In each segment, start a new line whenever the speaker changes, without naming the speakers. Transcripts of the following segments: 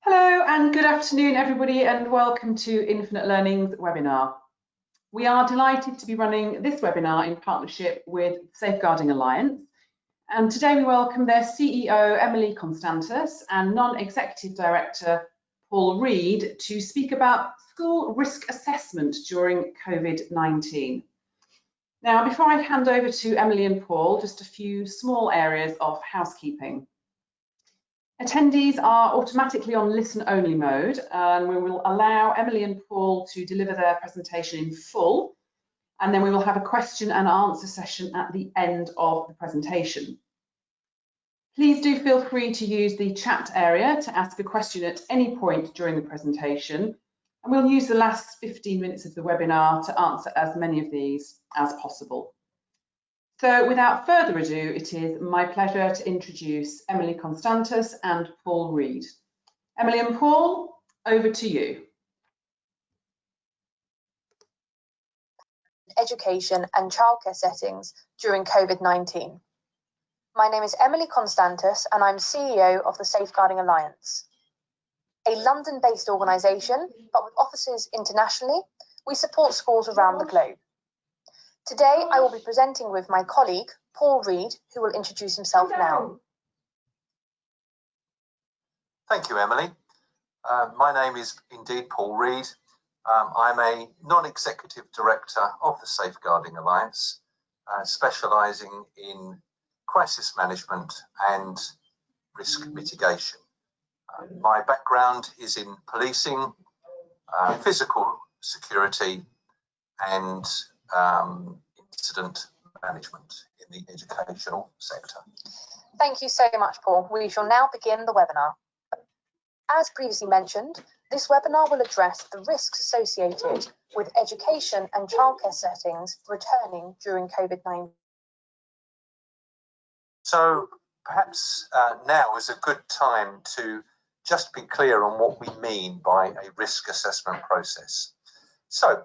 Hello and good afternoon everybody, and welcome to Infinite Learning's webinar. We are delighted to be running this webinar in partnership with Safeguarding Alliance, and today we welcome their CEO Emily Constantus and Non-Executive Director Paul Reed to speak about school risk assessment during COVID-19. Now, before I hand over to Emily and Paul, just a few small areas of housekeeping. Attendees are automatically on listen-only mode, and we will allow Emily and Paul to deliver their presentation in full, and then we will have a question and answer session at the end of the presentation. Please do feel free to use the chat area to ask a question at any point during the presentation, and we'll use the last 15 minutes of the webinar to answer as many of these as possible. So without further ado, it is my pleasure to introduce Emily Constantus and Paul Reed. Emily and Paul, over to you.
Education and childcare settings during COVID-19. My name is Emily Constantus and I'm CEO of the Safeguarding Alliance. A London-based organisation, but with offices internationally, we support schools around the globe. Today, I will be presenting with my colleague, Paul Reed, who will introduce himself now.
Thank you, Emily. My name is indeed Paul Reed. I'm a non-executive director of the Safeguarding Alliance, specialising in crisis management and risk mitigation. My background is in policing, physical security and incident management in the educational sector.
Thank you so much, Paul. We shall now begin the webinar. As previously mentioned, this webinar will address the risks associated with education and childcare settings returning during COVID-19.
So perhaps now is a good time to just be clear on what we mean by a risk assessment process. So,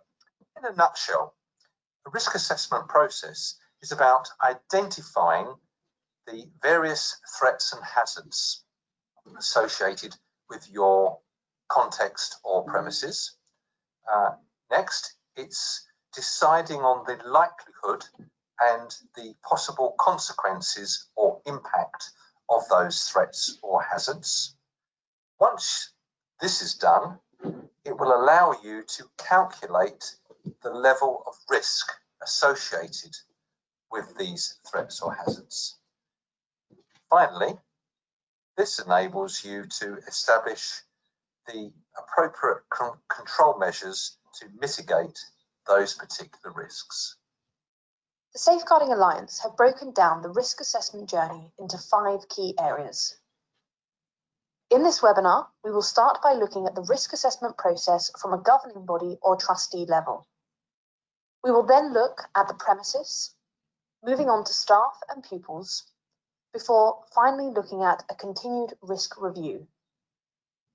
in a nutshell, the risk assessment process is about identifying the various threats and hazards associated with your context or premises. Next, it's deciding on the likelihood and the possible consequences or impact of those threats or hazards. Once this is done, it will allow you to calculate the level of risk associated with these threats or hazards. Finally, this enables you to establish the appropriate control measures to mitigate those particular risks.
The Safeguarding Alliance have broken down the risk assessment journey into 5 key areas. In this webinar, we will start by looking at the risk assessment process from a governing body or trustee level. We will then look at the premises, moving on to staff and pupils, before finally looking at a continued risk review.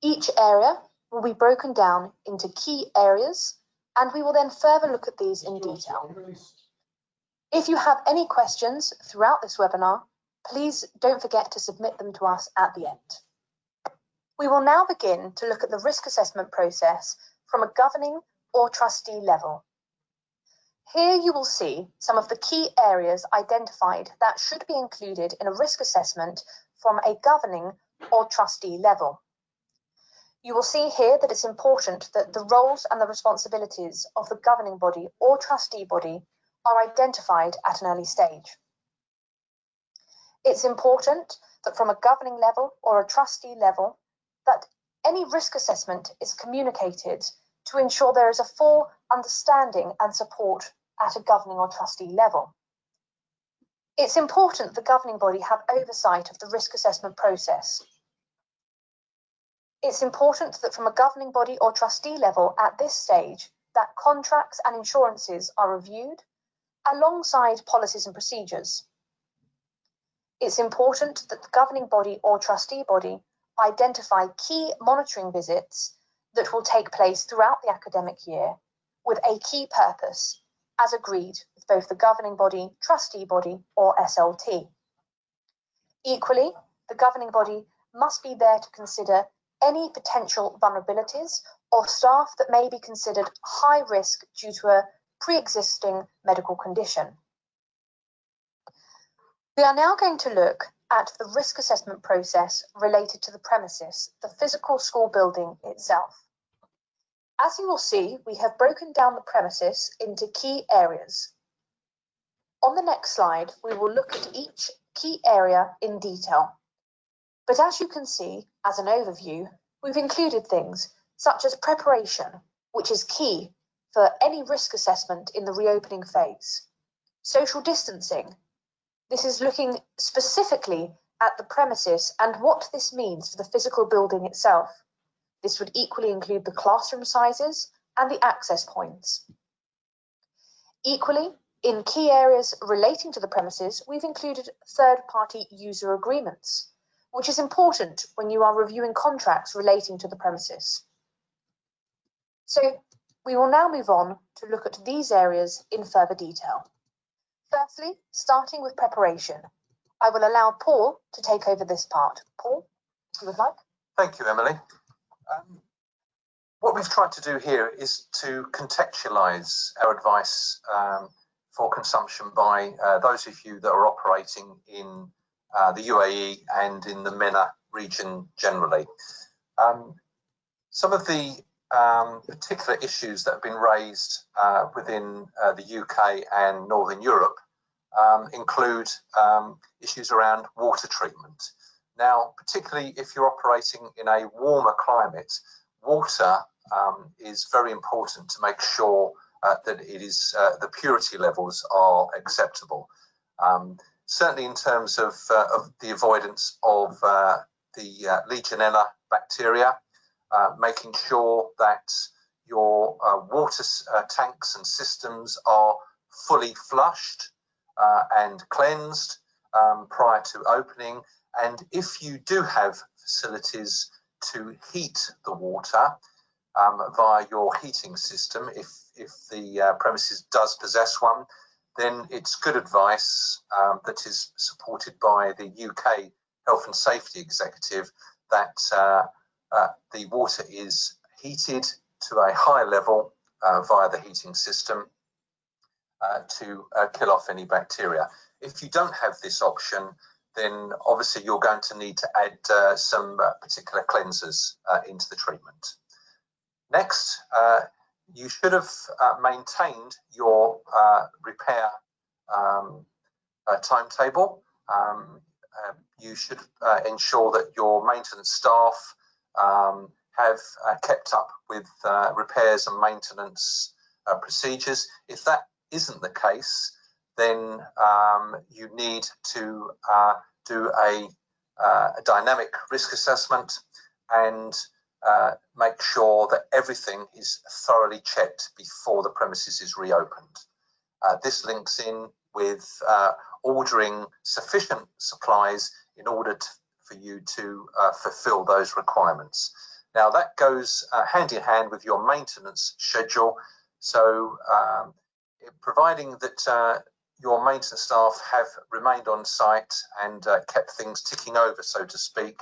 Each area will be broken down into key areas, and we will then further look at these in detail. If you have any questions throughout this webinar, please don't forget to submit them to us at the end. We will now begin to look at the risk assessment process from a governing or trustee level. Here you will see some of the key areas identified that should be included in a risk assessment from a governing or trustee level. You will see here that it's important that the roles and the responsibilities of the governing body or trustee body are identified at an early stage. It's important that from a governing level or a trustee level, that any risk assessment is communicated to ensure there is a full understanding and support at a governing or trustee level. It's important the governing body have oversight of the risk assessment process. It's important that from a governing body or trustee level at this stage, that contracts and insurances are reviewed alongside policies and procedures. It's important that the governing body or trustee body identify key monitoring visits that will take place throughout the academic year with a key purpose, as agreed with both the governing body, trustee body, or SLT. Equally, the governing body must be there to consider any potential vulnerabilities or staff that may be considered high risk due to a pre-existing medical condition. We are now going to look at the risk assessment process related to the premises, the physical school building itself. As you will see, we have broken down the premises into key areas. On the next slide, we will look at each key area in detail. But as you can see, as an overview, we've included things such as preparation, which is key for any risk assessment in the reopening phase. Social distancing. This is looking specifically at the premises and what this means for the physical building itself. This would equally include the classroom sizes and the access points. Equally, in key areas relating to the premises, we've included third-party user agreements, which is important when you are reviewing contracts relating to the premises. So we will now move on to look at these areas in further detail. Firstly, starting with preparation, I will allow Paul to take over this part. Paul, if you would like.
Thank you, Emily. What we've tried to do here is to contextualise our advice for consumption by those of you that are operating in the UAE and in the MENA region generally. Some of the particular issues that have been raised within the UK and Northern Europe include issues around water treatment. Now, particularly if you're operating in a warmer climate, water is very important to make sure that it is the purity levels are acceptable. Certainly in terms of the avoidance of the Legionella bacteria, making sure that your water tanks and systems are fully flushed and cleansed prior to opening. And if you do have facilities to heat the water via your heating system, if the premises does possess one, then it's good advice that is supported by the UK Health and Safety Executive that the water is heated to a high level via the heating system to kill off any bacteria. If you don't have this option, then obviously you're going to need to add some particular cleansers into the treatment. Next, you should have maintained your repair timetable. You should ensure that your maintenance staff have kept up with repairs and maintenance procedures. If that isn't the case, then you need to do a dynamic risk assessment and make sure that everything is thoroughly checked before the premises is reopened. This links in with ordering sufficient supplies in order for you to fulfill those requirements. Now that goes hand in hand with your maintenance schedule. So providing that your maintenance staff have remained on site and kept things ticking over, so to speak,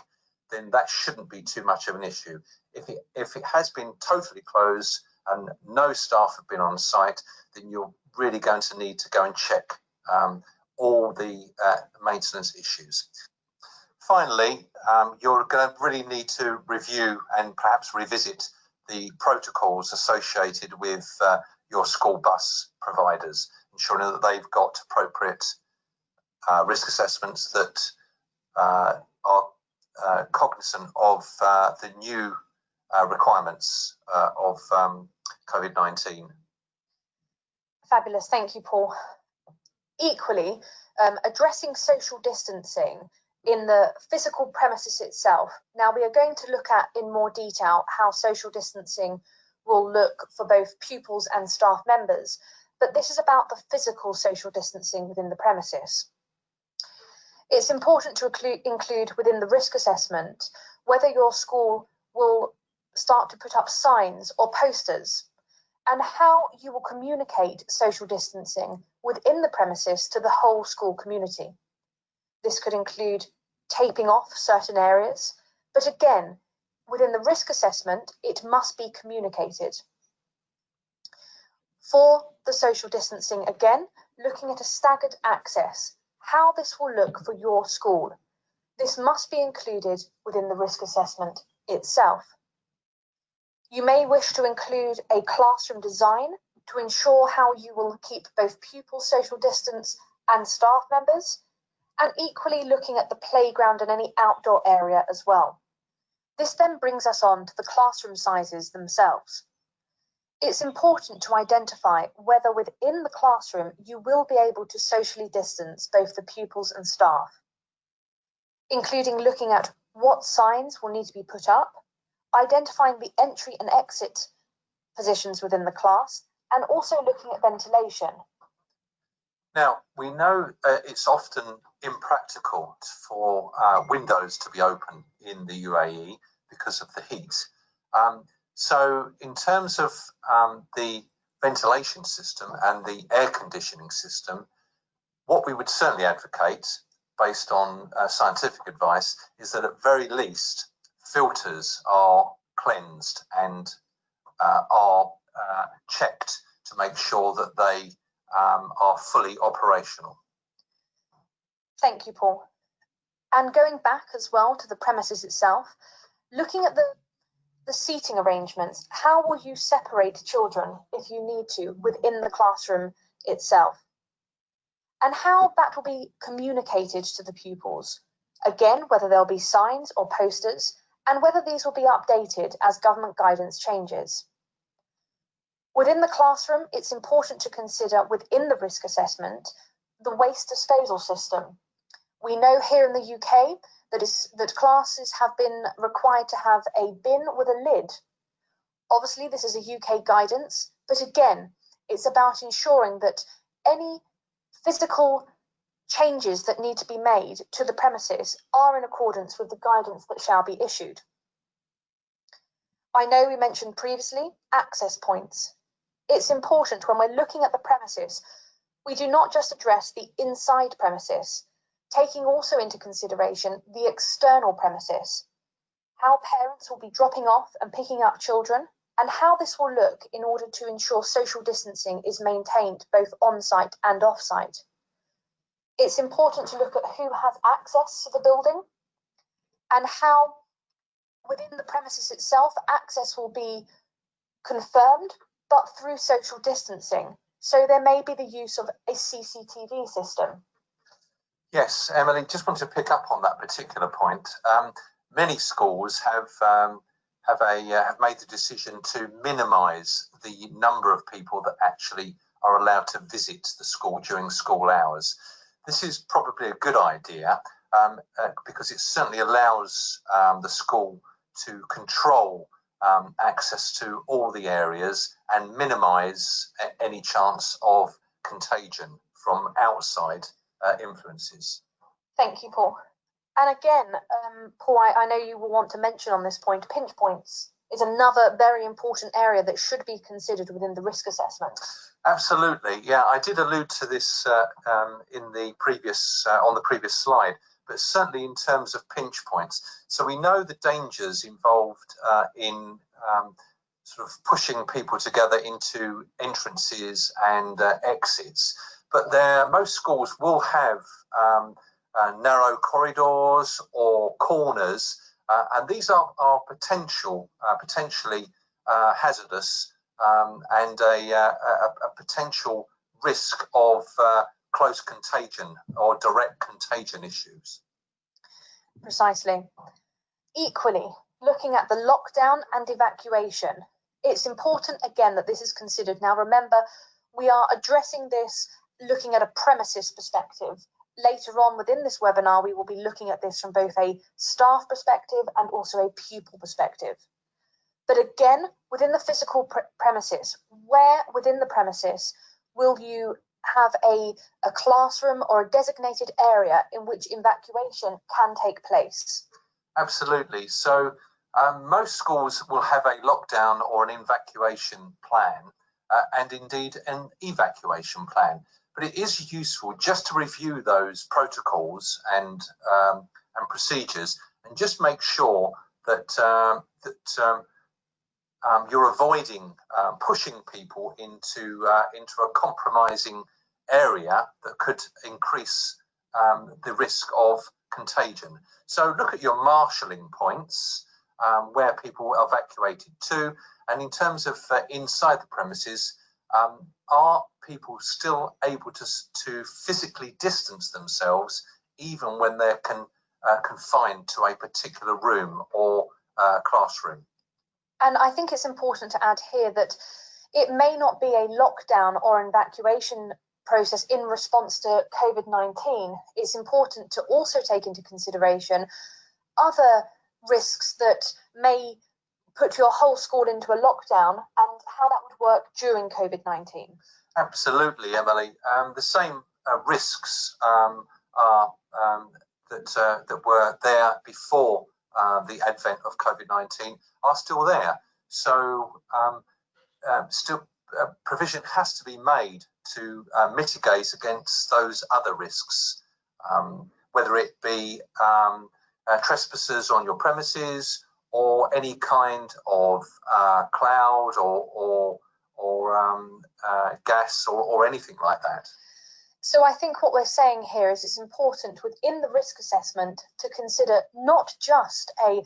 then that shouldn't be too much of an issue. If it has been totally closed and no staff have been on site, then you're really going to need to go and check all the maintenance issues. Finally, you're going to really need to review and perhaps revisit the protocols associated with your school bus providers, ensuring that they've got appropriate risk assessments that are cognizant of the new requirements of COVID-19.
Fabulous, thank you, Paul. Equally, addressing social distancing in the physical premises itself. Now we are going to look at in more detail how social distancing will look for both pupils and staff members, but this is about the physical social distancing within the premises. It's important to include within the risk assessment whether your school will start to put up signs or posters and how you will communicate social distancing within the premises to the whole school community. This could include taping off certain areas, but again, within the risk assessment, it must be communicated. For the social distancing, again, looking at a staggered access, how this will look for your school. This must be included within the risk assessment itself. You may wish to include a classroom design to ensure how you will keep both pupils social distance and staff members, and equally looking at the playground and any outdoor area as well. This then brings us on to the classroom sizes themselves. It's important to identify whether within the classroom you will be able to socially distance both the pupils and staff, including looking at what signs will need to be put up, identifying the entry and exit positions within the class, and also looking at ventilation.
Now, we know it's often impractical for windows to be open in the UAE because of the heat. So in terms of the ventilation system and the air conditioning system, what we would certainly advocate, based on scientific advice, is that at very least filters are cleansed and are checked to make sure that they are fully operational.
Thank you, Paul. And going back as well to the premises itself, looking at the seating arrangements, how will you separate children if you need to within the classroom itself? And how that will be communicated to the pupils. Again, whether there'll be signs or posters, and whether these will be updated as government guidance changes. Within the classroom, it's important to consider within the risk assessment, the waste disposal system. We know here in the UK that classes have been required to have a bin with a lid. Obviously, this is a UK guidance, but again, it's about ensuring that any physical changes that need to be made to the premises are in accordance with the guidance that shall be issued. I know we mentioned previously access points. It's important when we're looking at the premises, we do not just address the inside premises, taking also into consideration the external premises, how parents will be dropping off and picking up children, and how this will look in order to ensure social distancing is maintained both on-site and off-site. It's important to look at who has access to the building and how within the premises itself access will be confirmed, but through social distancing. So there may be the use of a CCTV system.
Yes, Emily, just want to pick up on that particular point. Many schools have made the decision to minimise the number of people that actually are allowed to visit the school during school hours. This is probably a good idea because it certainly allows the school to control access to all the areas and minimise any chance of contagion from outside influences.
Thank you, Paul. And again, Paul, I know you will want to mention on this point, pinch points is another very important area that should be considered within the risk assessment.
Absolutely, yeah, I did allude to this in the previous on the previous slide, but certainly in terms of pinch points. So we know the dangers involved in sort of pushing people together into entrances and exits, but most schools will have narrow corridors or corners, and these are potentially hazardous and a potential risk of close contagion or direct contagion issues.
Precisely. Equally, looking at the lockdown and evacuation, it's important again that this is considered. Now remember, we are addressing this looking at a premises perspective. Later on within this webinar, we will be looking at this from both a staff perspective and also a pupil perspective. But again, within the physical premises, where within the premises will you have a classroom or a designated area in which evacuation can take place?
Absolutely. So most schools will have a lockdown or an evacuation plan and indeed an evacuation plan. But it is useful just to review those protocols and procedures and just make sure that you're avoiding pushing people into a compromising area that could increase the risk of contagion. So look at your marshalling points, where people were evacuated to, and in terms of inside the premises, are people still able to physically distance themselves even when they're confined to a particular room or classroom?
And I think it's important to add here that it may not be a lockdown or an evacuation process in response to COVID-19. It's important to also take into consideration other risks that may put your whole school into a lockdown and how that would work during COVID-19.
Absolutely, Emily. The same risks are that were there before the advent of COVID-19 are still there. So still provision has to be made to mitigate against those other risks, whether it be trespassers on your premises or any kind of cloud or gas or anything like that.
So I think what we're saying here is it's important within the risk assessment to consider not just a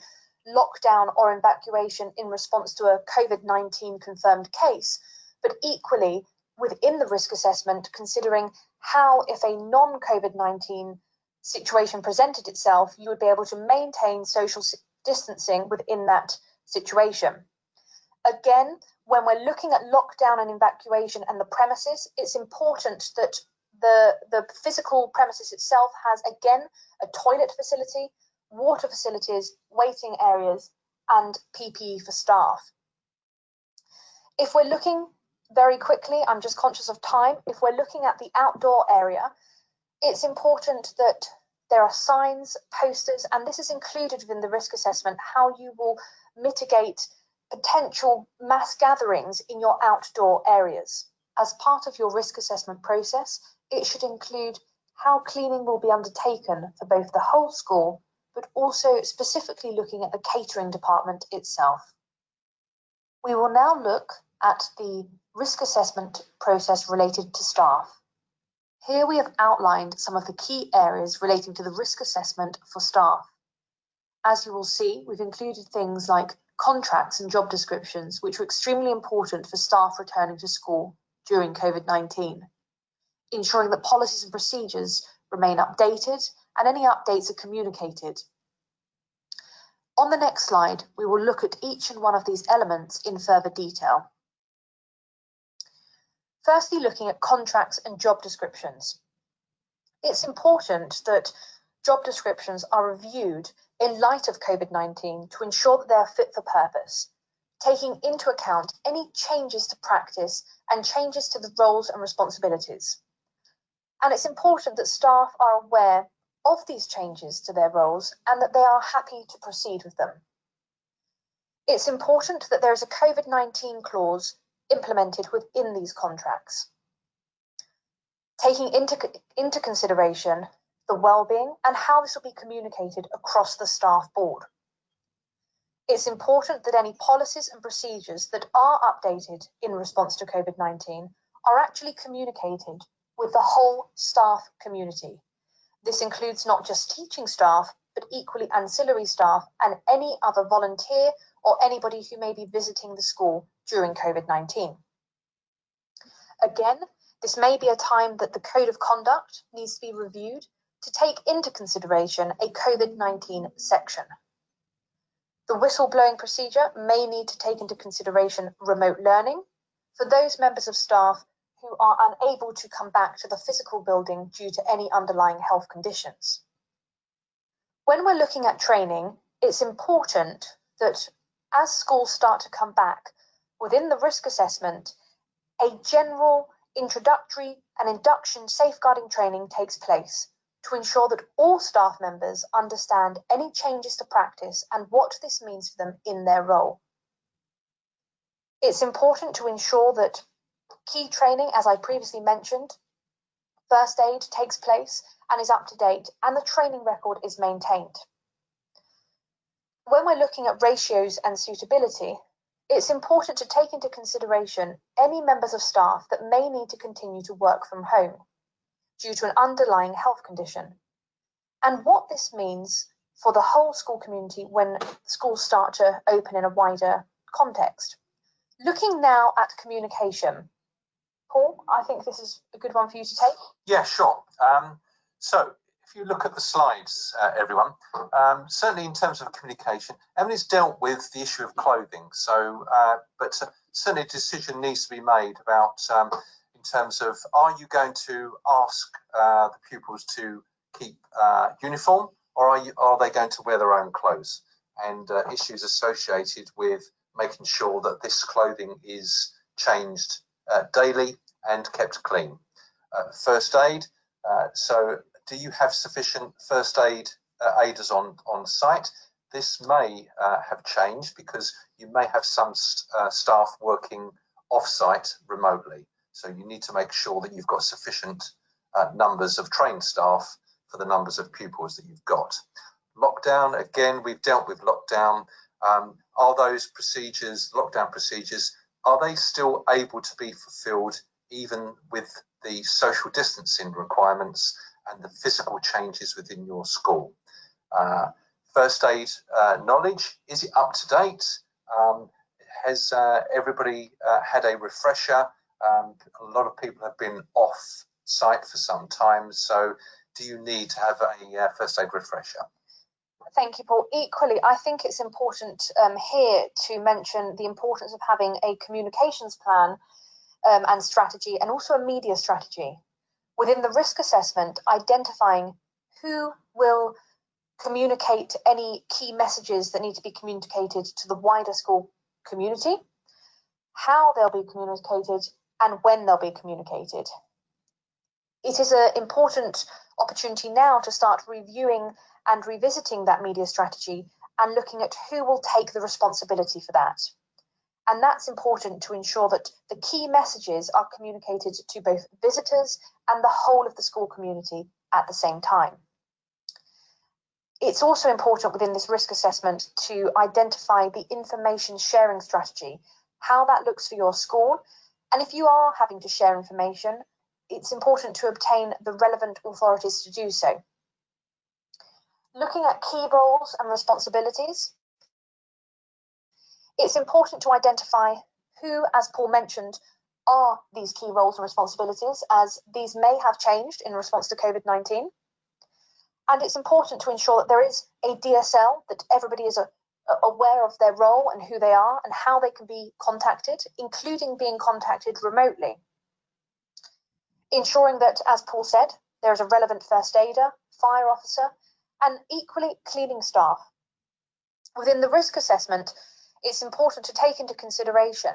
lockdown or evacuation in response to a COVID-19 confirmed case, but equally within the risk assessment considering how, if a non-COVID-19 situation presented itself, you would be able to maintain social distancing within that situation. Again, when we're looking at lockdown and evacuation and the premises, it's important that the physical premises itself has, again, a toilet facility, water facilities, waiting areas, and PPE for staff. If we're looking very quickly, I'm just conscious of time, if we're looking at the outdoor area, it's important that there are signs, posters, and this is included within the risk assessment, how you will mitigate potential mass gatherings in your outdoor areas. As part of your risk assessment process, it should include how cleaning will be undertaken for both the whole school, but also specifically looking at the catering department itself. We will now look at the risk assessment process related to staff. Here we have outlined some of the key areas relating to the risk assessment for staff. As you will see, we've included things like contracts and job descriptions, which are extremely important for staff returning to school during COVID-19, ensuring that policies and procedures remain updated and any updates are communicated. On the next slide, we will look at each and one of these elements in further detail. Firstly, looking at contracts and job descriptions. It's important that job descriptions are reviewed in light of COVID-19 to ensure that they are fit for purpose, taking into account any changes to practice and changes to the roles and responsibilities. And it's important that staff are aware of these changes to their roles and that they are happy to proceed with them. It's important that there is a COVID-19 clause implemented within these contracts, taking into consideration the well-being and how this will be communicated across the staff board. It's important that any policies and procedures that are updated in response to COVID-19 are actually communicated with the whole staff community. This includes not just teaching staff, but equally ancillary staff and any other volunteer or anybody who may be visiting the school during COVID-19. Again, this may be a time that the Code of Conduct needs to be reviewed to take into consideration a COVID-19 section. The whistleblowing procedure may need to take into consideration remote learning for those members of staff who are unable to come back to the physical building due to any underlying health conditions. When we're looking at training, it's important that as schools start to come back, within the risk assessment, a general introductory and induction safeguarding training takes place to ensure that all staff members understand any changes to practice and what this means for them in their role. It's important to ensure that key training, as I previously mentioned, first aid takes place and is up to date, and the training record is maintained. when we're looking at ratios and suitability, it's important to take into consideration any members of staff that may need to continue to work from home due to an underlying health condition, and what this means for the whole school community when schools start to open in a wider context. Looking now at communication. Paul, I think this is a good one for you to take.
Yeah, sure. So if you look at the slides, everyone, certainly in terms of communication, Emily's dealt with the issue of clothing. So, but certainly a decision needs to be made about in terms of, are you going to ask the pupils to keep uniform, or are they going to wear their own clothes? And issues associated with making sure that this clothing is changed daily and kept clean. First aid. So do you have sufficient first aid aiders on site? This may have changed because you may have some staff working off-site remotely. So you need to make sure that you've got sufficient numbers of trained staff for the numbers of pupils that you've got. Lockdown, again, we've dealt with lockdown. Are those procedures, lockdown procedures, are they still able to be fulfilled even with the social distancing requirements and the physical changes within your school? First aid knowledge, is it up to date? Has everybody had a refresher? A lot of people have been off site for some time, so do you need to have a first aid refresher?
Thank you, Paul. Equally, I think it's important here to mention the importance of having a communications plan and strategy, and also a media strategy. Within the risk assessment, identifying who will communicate any key messages that need to be communicated to the wider school community, how they'll be communicated, and when they'll be communicated. It is an important opportunity now to start reviewing and revisiting that media strategy and looking at who will take the responsibility for that. And that's important to ensure that the key messages are communicated to both visitors and the whole of the school community at the same time. It's also important within this risk assessment to identify the information sharing strategy, how that looks for your school. And if you are having to share information, it's important to obtain the relevant authorities to do so. Looking at key roles and responsibilities, it's important to identify who, as Paul mentioned, are these key roles and responsibilities, as these may have changed in response to COVID-19. And it's important to ensure that there is a DSL, that everybody is aware of their role and who they are and how they can be contacted, including being contacted remotely. Ensuring that, as Paul said, there is a relevant first aider, fire officer, and equally cleaning staff. Within the risk assessment, it's important to take into consideration,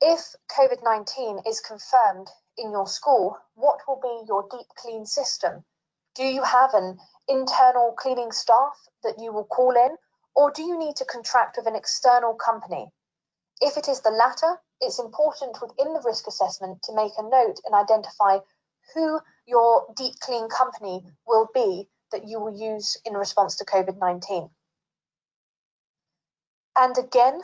if COVID-19 is confirmed in your school, what will be your deep clean system? Do you have an internal cleaning staff that you will call in, or do you need to contract with an external company? If it is the latter, it's important within the risk assessment to make a note and identify who your deep clean company will be that you will use in response to COVID-19. And again,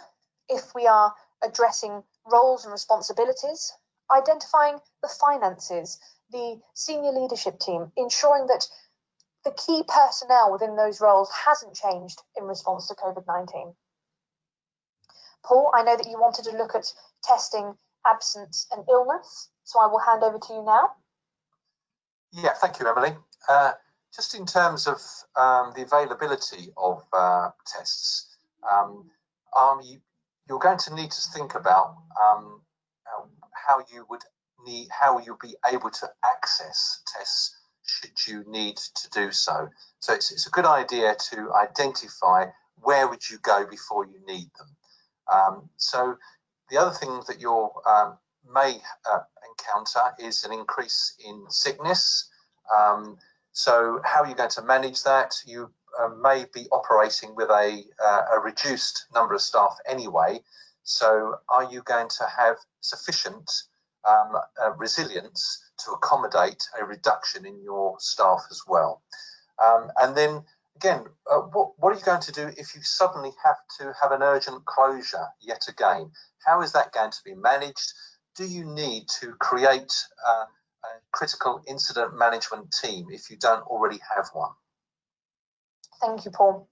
if we are addressing roles and responsibilities, identifying the finances, the senior leadership team, ensuring that the key personnel within those roles hasn't changed in response to COVID-19. Paul, I know that you wanted to look at testing, absence and illness, so I will hand over to you now.
Yeah, thank you, Emily. Just in terms of the availability of tests, you're going to need to think about how you'll be able to access tests should you need to do so. So it's a good idea to identify where would you go before you need them. So the other thing that you may encounter is an increase in sickness. So how are you going to manage that? You may be operating with a reduced number of staff anyway. So are you going to have sufficient resilience to accommodate a reduction in your staff as well? And then again, what are you going to do if you suddenly have to have an urgent closure yet again? How is that going to be managed? Do you need to create a critical incident management team if you don't already have one?
Thank you, Paul.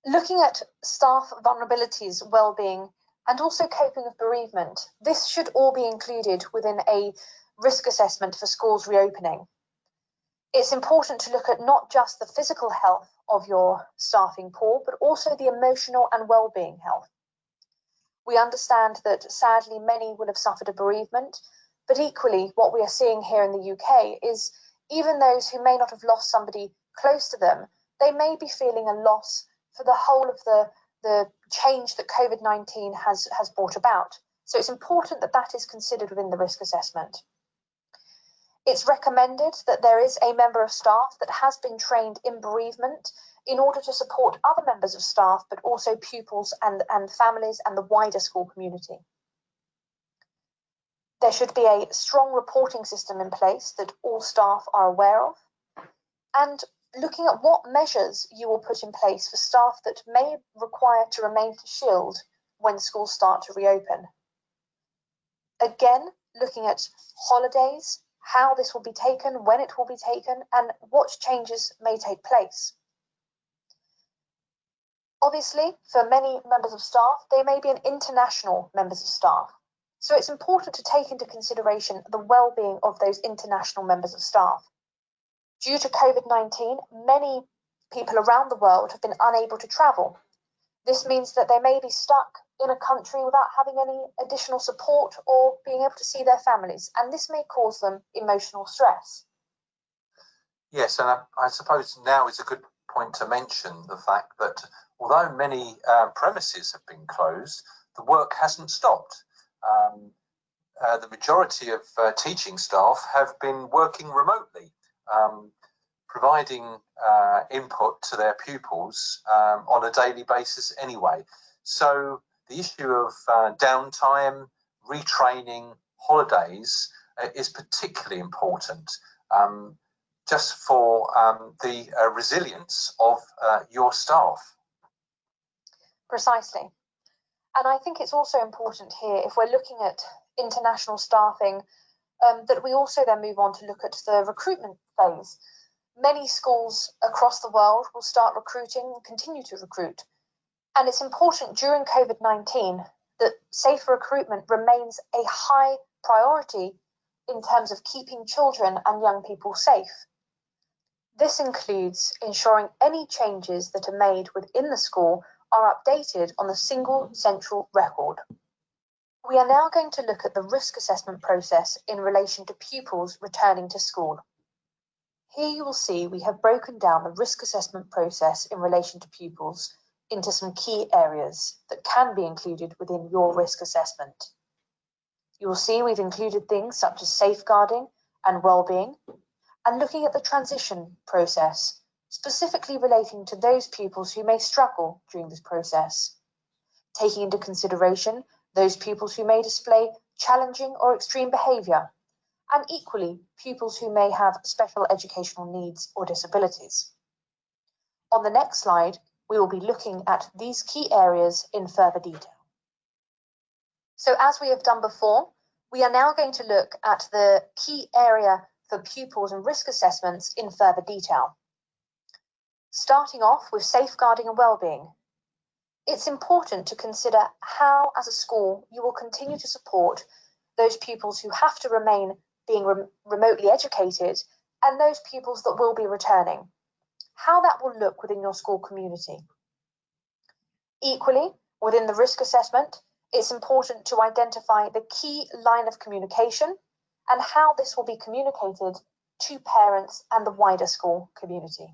Looking at staff vulnerabilities, well-being, and also coping with bereavement, this should all be included within a risk assessment for schools reopening. It's important to look at not just the physical health of your staffing pool, but also the emotional and well-being health. We understand that sadly many will have suffered a bereavement, but equally what we are seeing here in the UK is even those who may not have lost somebody close to them, they may be feeling a loss for the whole of the change that COVID-19 has brought about. So it's important that that is considered within the risk assessment. It's recommended that there is a member of staff that has been trained in bereavement in order to support other members of staff, but also pupils and families and the wider school community. There should be a strong reporting system in place that all staff are aware of, and looking at what measures you will put in place for staff that may require to remain to shield when schools start to reopen. Again, looking at holidays, how this will be taken, when it will be taken, and what changes may take place. Obviously, for many members of staff, they may be an international members of staff. So it's important to take into consideration the well-being of those international members of staff. Due to COVID-19, many people around the world have been unable to travel. This means that they may be stuck in a country without having any additional support or being able to see their families, and this may cause them emotional stress.
Yes, and I suppose now is a good point to mention the fact that although many premises have been closed, the work hasn't stopped. The majority of teaching staff have been working remotely, providing input to their pupils on a daily basis anyway. So the issue of downtime, retraining, holidays is particularly important just for the resilience of your staff.
Precisely. And I think it's also important here, if we're looking at international staffing, that we also then move on to look at the recruitment phase. Many schools across the world will start recruiting and continue to recruit. And it's important during COVID-19 that safe recruitment remains a high priority in terms of keeping children and young people safe. This includes ensuring any changes that are made within the school are updated on the single central record. We are now going to look at the risk assessment process in relation to pupils returning to school. Here you will see we have broken down the risk assessment process in relation to pupils into some key areas that can be included within your risk assessment. You will see we've included things such as safeguarding and well-being, and looking at the transition process, specifically relating to those pupils who may struggle during this process, taking into consideration those pupils who may display challenging or extreme behaviour, and equally pupils who may have special educational needs or disabilities. On the next slide, we will be looking at these key areas in further detail. So as we have done before, we are now going to look at the key area for pupils and risk assessments in further detail. Starting off with safeguarding and well-being. It's important to consider how, as a school, you will continue to support those pupils who have to remain being remotely educated and those pupils that will be returning. How that will look within your school community. Equally, within the risk assessment, it's important to identify the key line of communication and how this will be communicated to parents and the wider school community.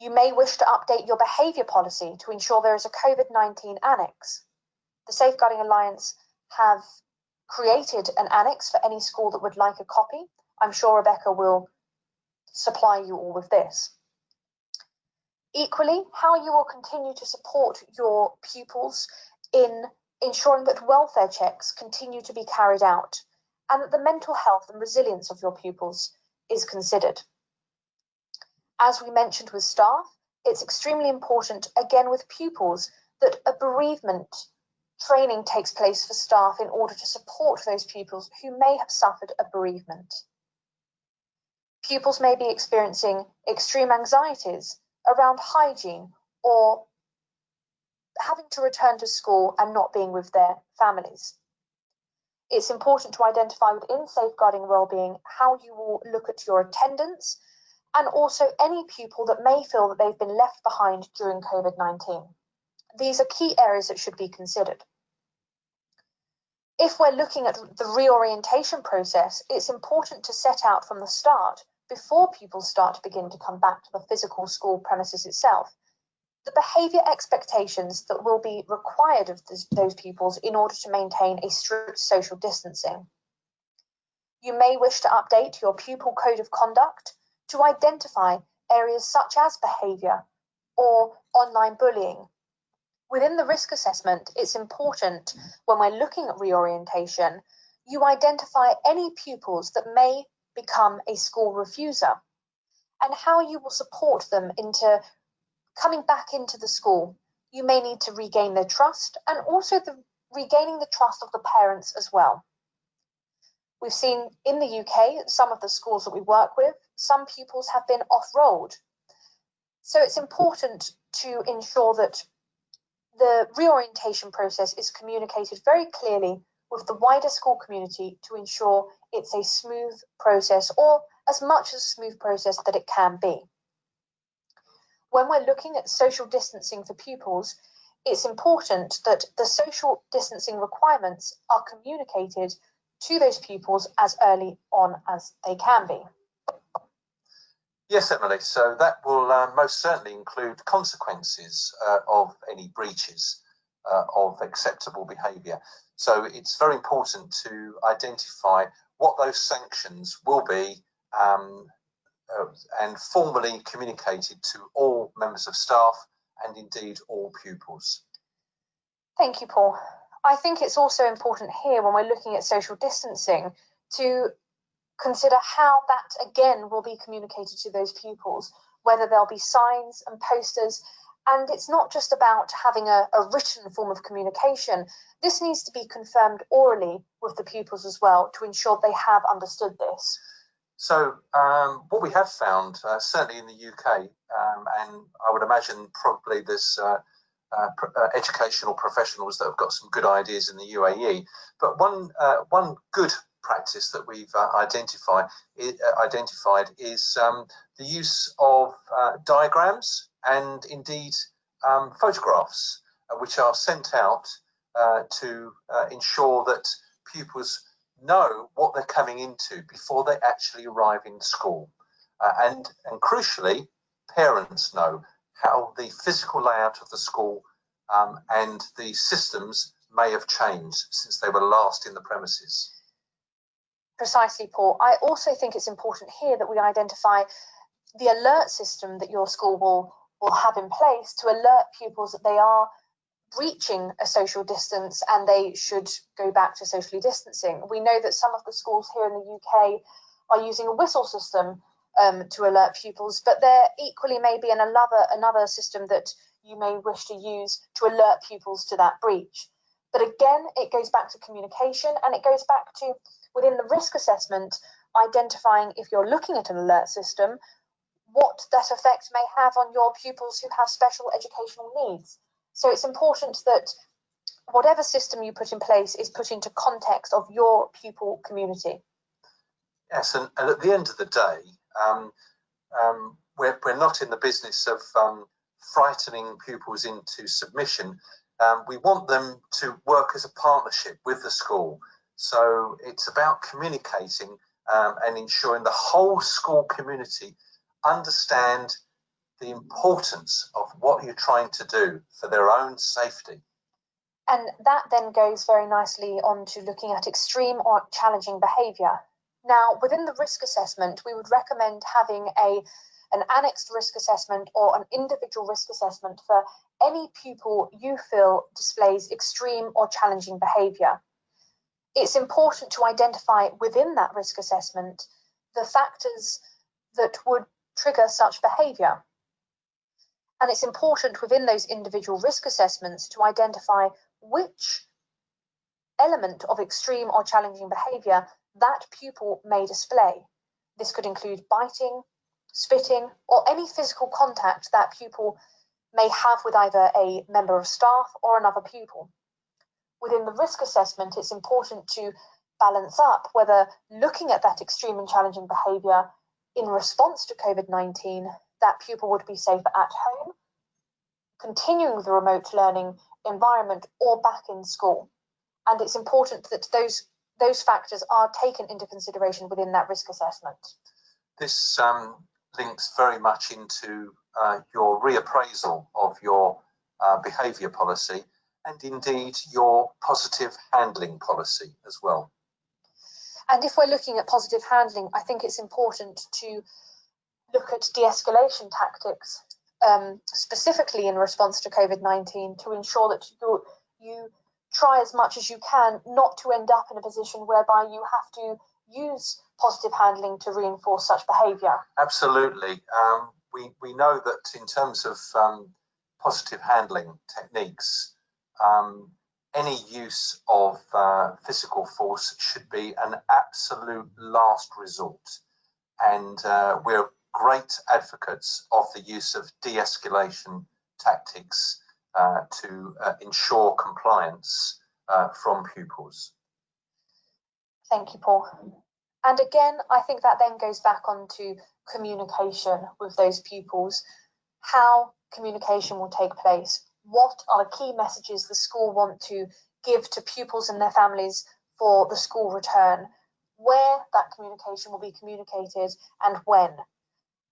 You may wish to update your behaviour policy to ensure there is a COVID-19 annex. The Safeguarding Alliance have created an annex for any school that would like a copy. I'm sure Rebecca will supply you all with this. Equally, how you will continue to support your pupils in ensuring that welfare checks continue to be carried out and that the mental health and resilience of your pupils is considered. As we mentioned with staff, it's extremely important, again with pupils, that a bereavement training takes place for staff in order to support those pupils who may have suffered a bereavement. Pupils may be experiencing extreme anxieties around hygiene or having to return to school and not being with their families. It's important to identify within safeguarding wellbeing how you will look at your attendance and also any pupil that may feel that they've been left behind during COVID-19. These are key areas that should be considered. If we're looking at the reorientation process, it's important to set out from the start, before pupils start to begin to come back to the physical school premises itself, the behaviour expectations that will be required of those pupils in order to maintain a strict social distancing. You may wish to update your pupil code of conduct to identify areas such as behaviour or online bullying. Within the risk assessment, it's important when we're looking at reorientation, you identify any pupils that may become a school refuser and how you will support them into coming back into the school. You may need to regain their trust and also regaining the trust of the parents as well. We've seen in the UK, some of the schools that we work with, some pupils have been off-rolled. So it's important to ensure that the reorientation process is communicated very clearly with the wider school community to ensure it's a smooth process, or as much as a smooth process that it can be. When we're looking at social distancing for pupils, it's important that the social distancing requirements are communicated to those pupils as early on as they can be.
Yes, Emily, so that will most certainly include consequences of any breaches of acceptable behaviour. So it's very important to identify what those sanctions will be and formally communicated to all members of staff and indeed all pupils.
Thank you, Paul. I think it's also important here when we're looking at social distancing to consider how that again will be communicated to those pupils, whether there'll be signs and posters. And it's not just about having a written form of communication. This needs to be confirmed orally with the pupils as well to ensure they have understood this.
So what we have found, certainly in the UK, and I would imagine probably there's educational professionals that have got some good ideas in the UAE, but one good practice that we've identified is the use of diagrams and indeed photographs, which are sent out to ensure that pupils know what they're coming into before they actually arrive in school. And crucially, parents know how the physical layout of the school and the systems may have changed since they were last in the premises.
Precisely, Paul. I also think it's important here that we identify the alert system that your school will have in place to alert pupils that they are breaching a social distance and they should go back to socially distancing. We know that some of the schools here in the UK are using a whistle system to alert pupils, but there equally may be another system that you may wish to use to alert pupils to that breach. But again, it goes back to communication, and it goes back to, within the risk assessment, identifying, if you're looking at an alert system, what that effect may have on your pupils who have special educational needs. So it's important that whatever system you put in place is put into context of your pupil community.
Yes, and at the end of the day, we're not in the business of frightening pupils into submission. We want them to work as a partnership with the school. So it's about communicating and ensuring the whole school community understand the importance of what you're trying to do for their own safety.
And that then goes very nicely on to looking at extreme or challenging behaviour. Now, within the risk assessment, we would recommend having an annexed risk assessment or an individual risk assessment for any pupil you feel displays extreme or challenging behaviour. It's important to identify within that risk assessment the factors that would trigger such behaviour. And it's important within those individual risk assessments to identify which element of extreme or challenging behaviour that pupil may display. This could include biting, spitting, or any physical contact that pupil may have with either a member of staff or another pupil. Within the risk assessment, it's important to balance up whether looking at that extreme and challenging behaviour in response to COVID-19, that pupil would be safe at home, continuing the remote learning environment, or back in school. And it's important that those factors are taken into consideration within that risk assessment.
This links very much into your reappraisal of your behaviour policy and indeed your positive handling policy as well.
And if we're looking at positive handling, I think it's important to look at de-escalation tactics, specifically in response to COVID-19, to ensure that you try as much as you can not to end up in a position whereby you have to use positive handling to reinforce such behaviour.
Absolutely. We know that in terms of positive handling techniques, any use of physical force should be an absolute last resort. And we're great advocates of the use of de-escalation tactics to ensure compliance from pupils.
Thank you, Paul. And again, I think that then goes back onto communication with those pupils, how communication will take place, what are the key messages the school want to give to pupils and their families for the school return, where that communication will be communicated and when.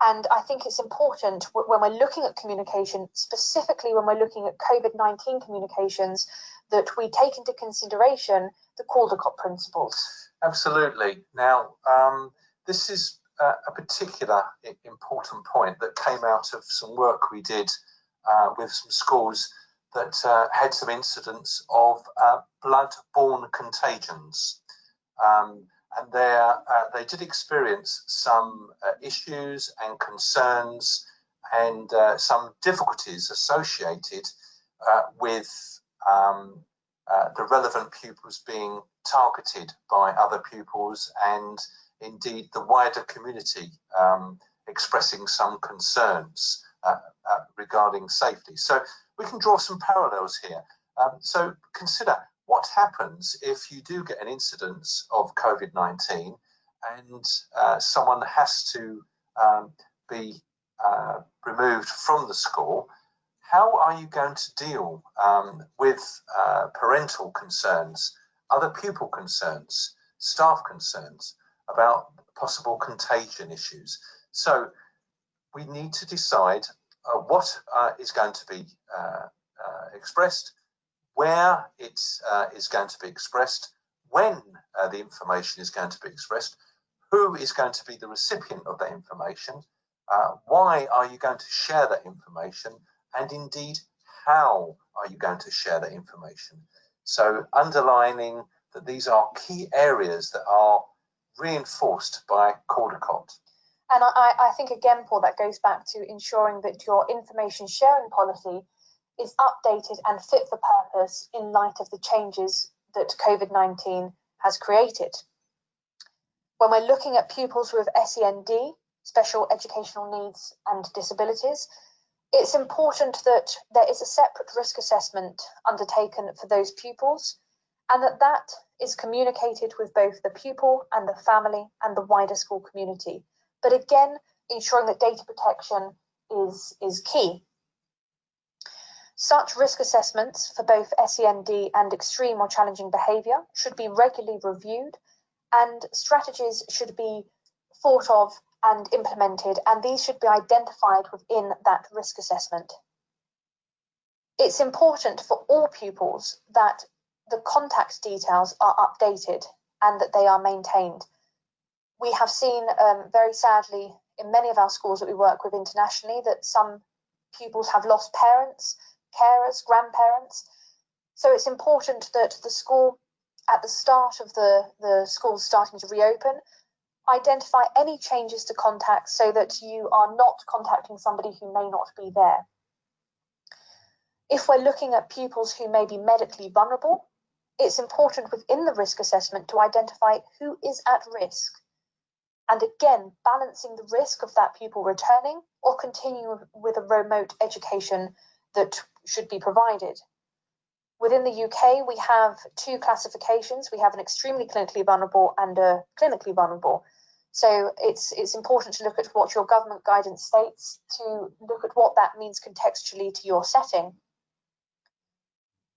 And I think it's important when we're looking at communication, specifically when we're looking at COVID-19 communications, that we take into consideration the Caldecott principles.
Absolutely. Now, this is a particular important point that came out of some work we did with some schools that had some incidents of blood-borne contagions. And they did experience some issues and concerns and some difficulties associated with the relevant pupils being targeted by other pupils, and indeed the wider community expressing some concerns regarding safety. So we can draw some parallels here. So consider what happens if you do get an incidence of COVID-19 and someone has to be removed from the school. How are you going to deal with parental concerns, other pupil concerns, staff concerns about possible contagion issues? So we need to decide what is going to be expressed, where it is going to be expressed, when the information is going to be expressed, who is going to be the recipient of that information, why are you going to share that information, and indeed, how are you going to share that information? So underlining that these are key areas that are reinforced by Caldecott.
And I think, again, Paul, that goes back to ensuring that your information sharing policy is updated and fit for purpose in light of the changes that COVID-19 has created. When we're looking at pupils with SEND, special educational needs and disabilities, it's important that there is a separate risk assessment undertaken for those pupils, and that is communicated with both the pupil and the family and the wider school community. But again, ensuring that data protection is key. Such risk assessments for both SEND and extreme or challenging behaviour should be regularly reviewed, and strategies should be thought of and implemented, and these should be identified within that risk assessment. It's important for all pupils that the contact details are updated and that they are maintained. We have seen very sadly in many of our schools that we work with internationally that some pupils have lost parents, carers, grandparents. So it's important that the school, at the start of the school starting to reopen, Identify any changes to contacts so that you are not contacting somebody who may not be there. If we're looking at pupils who may be medically vulnerable, it's important within the risk assessment to identify who is at risk. And again, balancing the risk of that pupil returning or continuing with a remote education that should be provided. Within the UK, we have two classifications. We have an extremely clinically vulnerable and a clinically vulnerable. So it's important to look at what your government guidance states, to look at what that means contextually to your setting.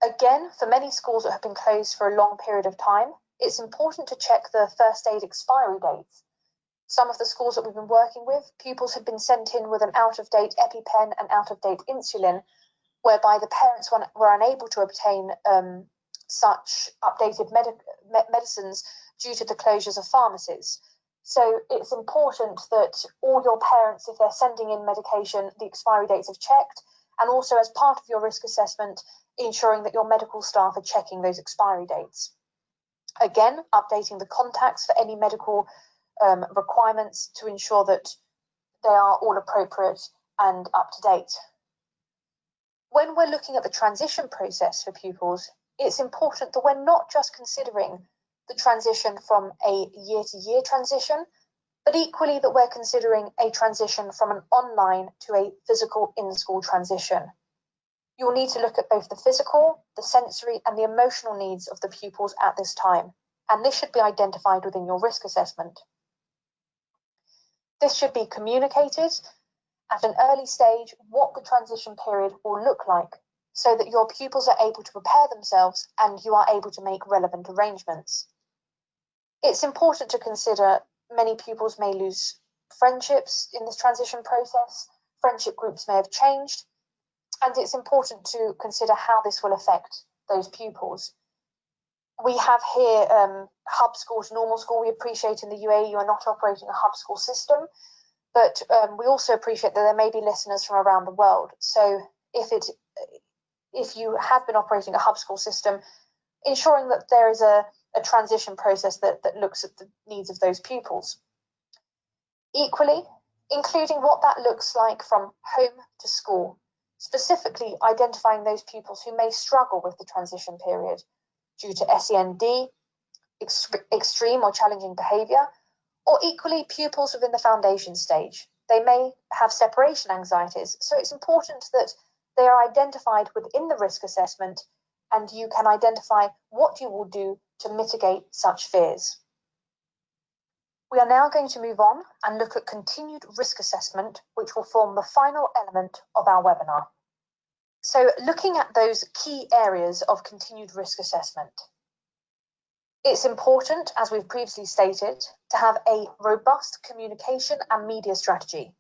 Again, for many schools that have been closed for a long period of time, it's important to check the first aid expiry dates. Some of the schools that we've been working with, pupils had been sent in with an out-of-date EpiPen and out-of-date insulin, whereby the parents were unable to obtain such updated medicines due to the closures of pharmacies. So it's important that all your parents, if they're sending in medication, the expiry dates are checked, and also as part of your risk assessment, ensuring that your medical staff are checking those expiry dates. Again, updating the contacts for any medical requirements to ensure that they are all appropriate and up to date. When we're looking at the transition process for pupils, it's important that we're not just considering the transition from a year-to-year transition, but equally that we're considering a transition from an online to a physical in-school transition. You'll need to look at both the physical, the sensory, and the emotional needs of the pupils at this time, and this should be identified within your risk assessment. This should be communicated at an early stage what the transition period will look like, so that your pupils are able to prepare themselves and you are able to make relevant arrangements. It's important to consider many pupils may lose friendships in this transition process, friendship groups may have changed, and it's important to consider how this will affect those pupils. We have here hub school to normal school. We appreciate in the UAE you are not operating a hub school system, but we also appreciate that there may be listeners from around the world. So if you have been operating a hub school system, ensuring that there is a transition process that looks at the needs of those pupils. Equally, including what that looks like from home to school, specifically identifying those pupils who may struggle with the transition period due to SEND, extreme or challenging behaviour, or equally pupils within the foundation stage. They may have separation anxieties, so it's important that they are identified within the risk assessment and you can identify what you will do to mitigate such fears. We are now going to move on and look at continued risk assessment, which will form the final element of our webinar. So looking at those key areas of continued risk assessment. It's important, as we've previously stated, to have a robust communication and media strategy.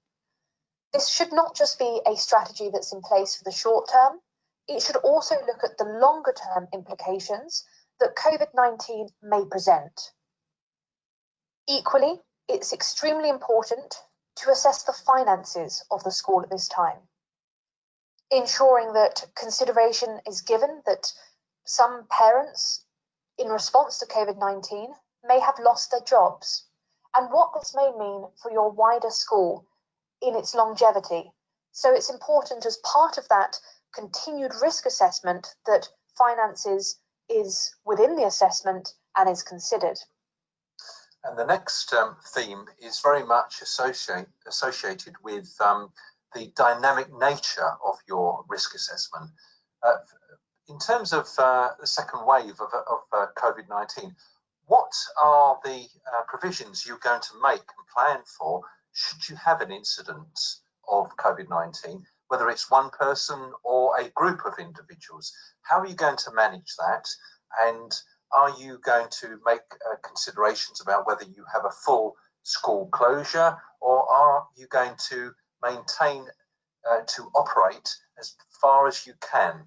This should not just be a strategy that's in place for the short term, it should also look at the longer term implications that COVID-19 may present. Equally, it's extremely important to assess the finances of the school at this time, ensuring that consideration is given that some parents, in response to COVID-19, may have lost their jobs, and what this may mean for your wider school in its longevity. So it's important as part of that continued risk assessment that finances is within the assessment and is considered.
And the next theme is very much associated with the dynamic nature of your risk assessment. In terms of the second wave of COVID-19, what are the provisions you're going to make and plan for should you have an incident of COVID-19, whether it's one person or a group of individuals? How are you going to manage that? And are you going to make considerations about whether you have a full school closure, or are you going to maintain to operate as far as you can?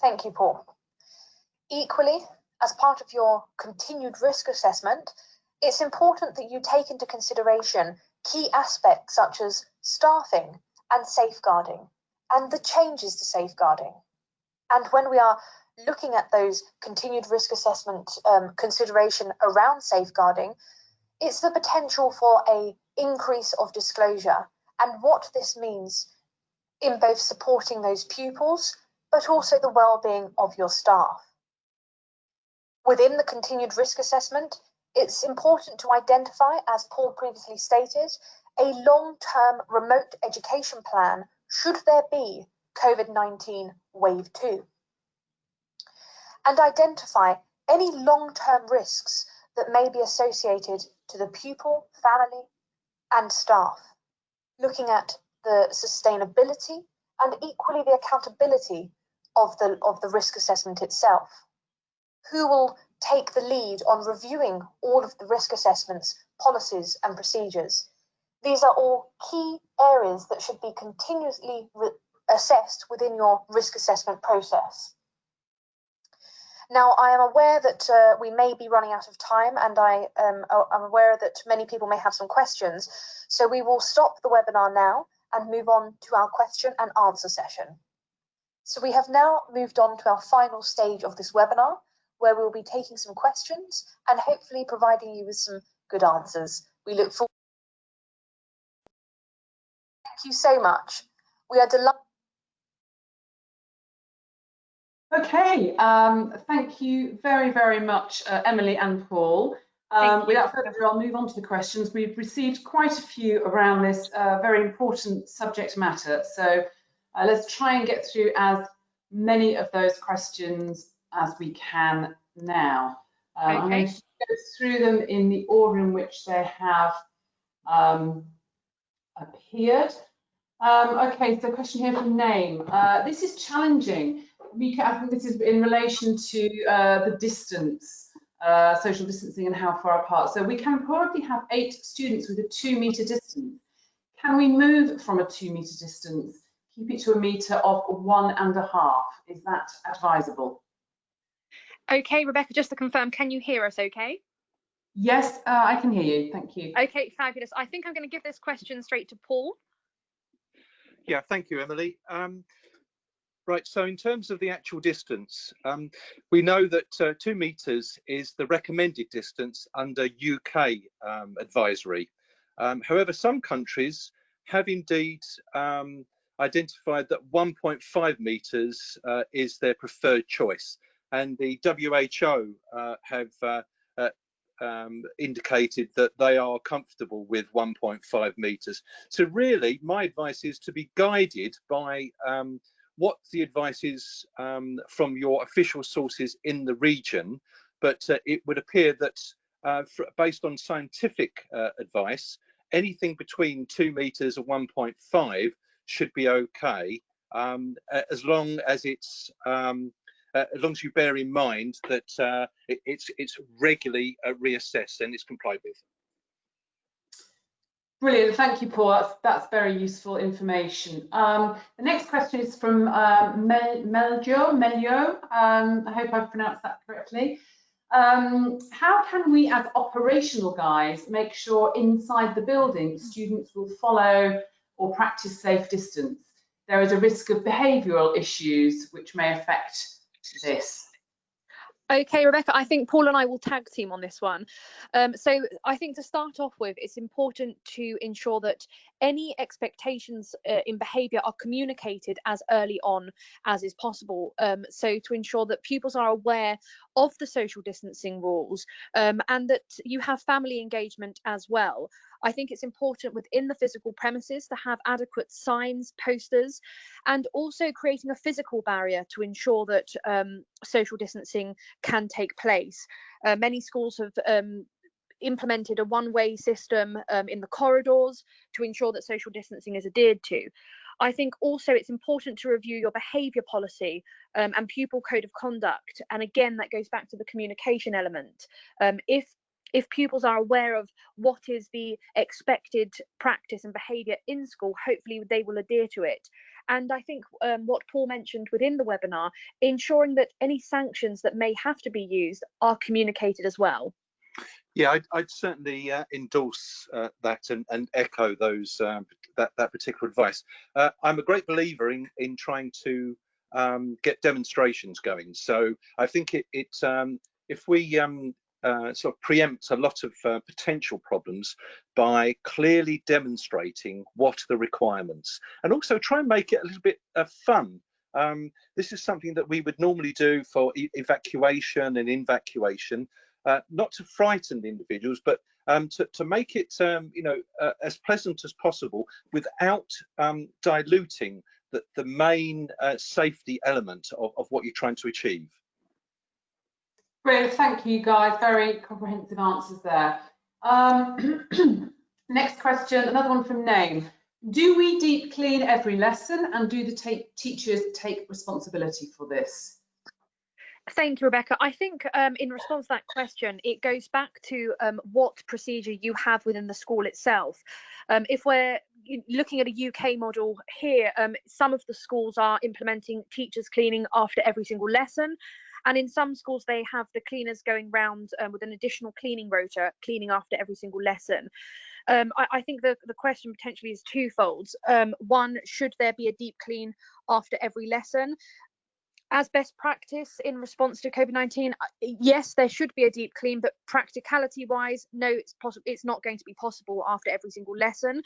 Thank you, Paul. Equally, as part of your continued risk assessment, it's important that you take into consideration key aspects such as staffing and safeguarding and the changes to safeguarding. And when we are looking at those continued risk assessment consideration around safeguarding, It's the potential for an increase of disclosure and what this means in both supporting those pupils, but also the well-being of your staff. Within the continued risk assessment, it's important to identify, as Paul previously stated, a long-term remote education plan should there be COVID-19 wave 2, and identify any long-term risks that may be associated to the pupil, family, and staff, looking at the sustainability and equally the accountability of the risk assessment itself. Who will take the lead on reviewing all of the risk assessments, policies, and procedures? These are all key areas that should be continuously assessed within your risk assessment process. Now, I am aware that we may be running out of time, and I'm aware that many people may have some questions. So we will stop the webinar now and move on to our question and answer session. So we have now moved on to our final stage of this webinar, where we'll be taking some questions and hopefully providing you with some good answers. We look forward. Thank you so much. We are delighted.
Okay, thank you very, very much, Emily and Paul. Without further ado, I'll move on to the questions. We've received quite a few around this very important subject matter. So let's try and get through as many of those questions as we can now. I'm going to go through them in the order in which they have appeared. Okay, so question here from Name. This is challenging. I think this is in relation to the distance, social distancing and how far apart. So we can probably have 8 students with a 2-metre distance. Can we move from a 2-metre distance, keep it to a metre of 1.5? Is that advisable?
Okay, Rebecca, just to confirm, can you hear us okay?
Yes, I can hear you. Thank you.
Okay, fabulous. I think I'm going to give this question straight to Paul.
Yeah, thank you, Emily. Right, so in terms of the actual distance, we know that 2 metres is the recommended distance under UK advisory. However, some countries have indeed identified that 1.5 metres is their preferred choice, and the WHO have indicated that they are comfortable with 1.5 metres. So really, my advice is to be guided by what the advice is from your official sources in the region, but it would appear that based on scientific advice, anything between 2 metres and 1.5 should be okay, as long as it's as long as you bear in mind that it's regularly reassessed and it's complied with.
Brilliant, thank you, Paul. That's very useful information. The next question is from Melio. I hope I've pronounced that correctly. How can we, as operational guys, make sure inside the building students will follow or practice safe distance? There is a risk of behavioural issues which may affect this.
Okay, Rebecca, I think Paul and I will tag team on this one. So I think to start off with, it's important to ensure that any expectations in behaviour are communicated as early on as is possible. So to ensure that pupils are aware of the social distancing rules and that you have family engagement as well. I think it's important within the physical premises to have adequate signs, posters, and also creating a physical barrier to ensure that social distancing can take place. Many schools have implemented a one-way system in the corridors to ensure that social distancing is adhered to. I think also it's important to review your behaviour policy and pupil code of conduct. And again, that goes back to the communication element. If pupils are aware of what is the expected practice and behaviour in school, hopefully they will adhere to it. And I think what Paul mentioned within the webinar, ensuring that any sanctions that may have to be used are communicated as well.
Yeah, I'd certainly endorse that and echo those that particular advice. I'm a great believer in trying to get demonstrations going. So I think if we sort of preempts a lot of potential problems by clearly demonstrating what are the requirements, and also try and make it a little bit fun. This is something that we would normally do for evacuation and evacuation, not to frighten the individuals, but to make it as pleasant as possible without diluting the main safety element of what you're trying to achieve.
Brilliant, thank you guys, very comprehensive answers there. Next question, another one from Name. Do we deep clean every lesson, and do the teachers take responsibility for this?
Thank you, Rebecca. I think in response to that question, it goes back to what procedure you have within the school itself. If we're looking at a UK model here, some of the schools are implementing teachers cleaning after every single lesson. And in some schools, they have the cleaners going round with an additional cleaning rota, cleaning after every single lesson. I think the question potentially is twofold. One, should there be a deep clean after every lesson? As best practice in response to COVID-19, yes, there should be a deep clean, but practicality-wise, no, it's not going to be possible after every single lesson.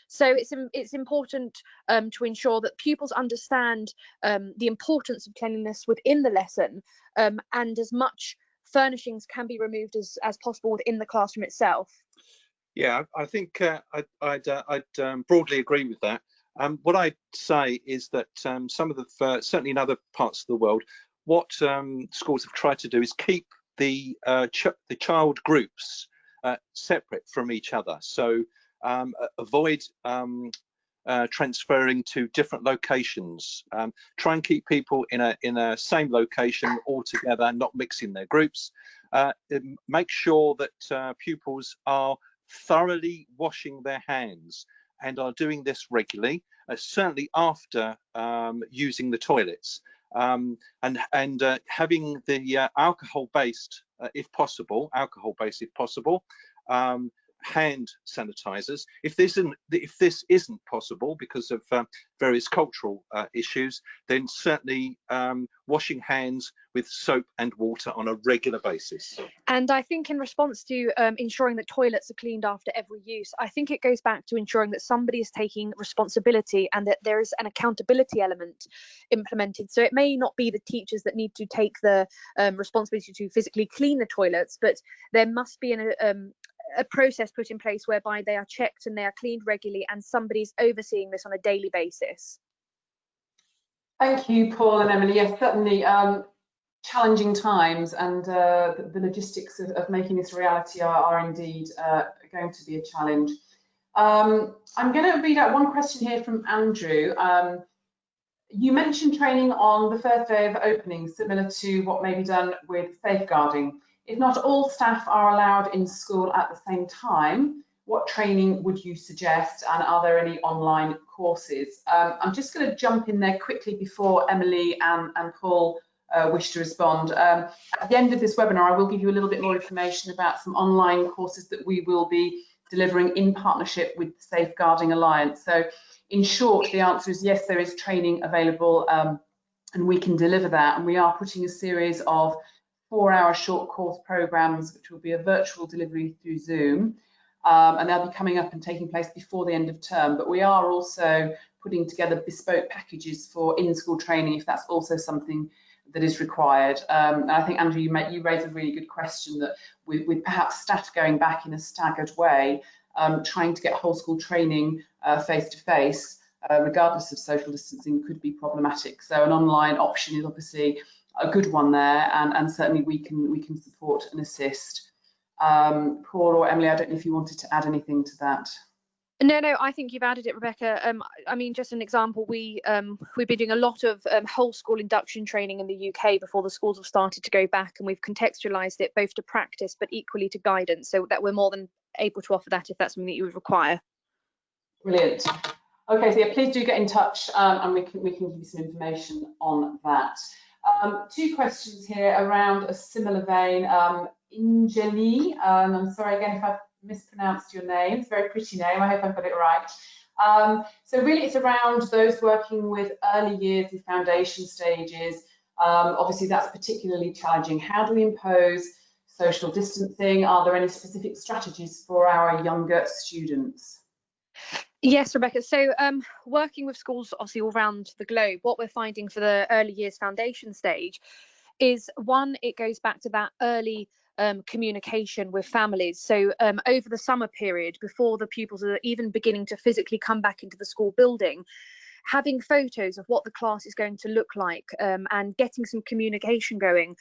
So it's important to ensure that pupils understand the importance of cleanliness within the lesson, and as much furnishings can be removed as possible within the classroom itself.
Yeah, I think I'd broadly agree with that. What I'd say is that some of the, certainly in other parts of the world, what schools have tried to do is keep the child groups separate from each other. So avoid transferring to different locations. Try and keep people in a same location all together, not mixing their groups. Make sure that pupils are thoroughly washing their hands and are doing this regularly, certainly after using the toilets, and having the alcohol-based, if possible, hand sanitizers. If this isn't possible because of various cultural issues, then certainly washing hands with soap and water on a regular basis.
And I think in response to ensuring that toilets are cleaned after every use, I think it goes back to ensuring that somebody is taking responsibility and that there is an accountability element implemented. So it may not be the teachers that need to take the responsibility to physically clean the toilets, but there must be a process put in place whereby they are checked and they are cleaned regularly, and somebody's overseeing this on a daily basis.
Thank you, Paul and Emily. Yes, certainly challenging times, and the logistics of making this reality are indeed going to be a challenge. I'm going to read out one question here from Andrew. You mentioned training on the first day of opening, similar to what may be done with safeguarding. If not all staff are allowed in school at the same time, what training would you suggest, and are there any online courses? I'm just going to jump in there quickly before Emily and Paul wish to respond. At the end of this webinar, I will give you a little bit more information about some online courses that we will be delivering in partnership with the Safeguarding Alliance. So in short, the answer is yes, there is training available, and we can deliver that. And we are putting a series of 4-hour short course programs, which will be a virtual delivery through Zoom, and they'll be coming up and taking place before the end of term. But we are also putting together bespoke packages for in-school training, if that's also something that is required. And I think, Andrew, you raise a really good question, that with perhaps staff going back in a staggered way, trying to get whole school training face-to-face, regardless of social distancing, could be problematic. So an online option is obviously a good one there, and certainly we can support and assist. Paul or Emily, I don't know if you wanted to add anything to that.
No, I think you've added it, Rebecca. I mean, just an example, we've been doing a lot of whole school induction training in the UK before the schools have started to go back, and we've contextualised it both to practice but equally to guidance, so that we're more than able to offer that if that's something that you would require. Brilliant.
Okay, so yeah, please do get in touch, and we can give you some information on that. 2 questions here around a similar vein. Injali, I'm sorry again if I've mispronounced your name. It's a very pretty name. I hope I've got it right. So really it's around those working with early years and foundation stages. Obviously that's particularly challenging. How do we impose social distancing? Are there any specific strategies for our younger students?
Yes, Rebecca. So working with schools obviously all around the globe, what we're finding for the early years foundation stage is, one, it goes back to that early communication with families. So over the summer period, before the pupils are even beginning to physically come back into the school building, having photos of what the class is going to look like, and getting some communication going,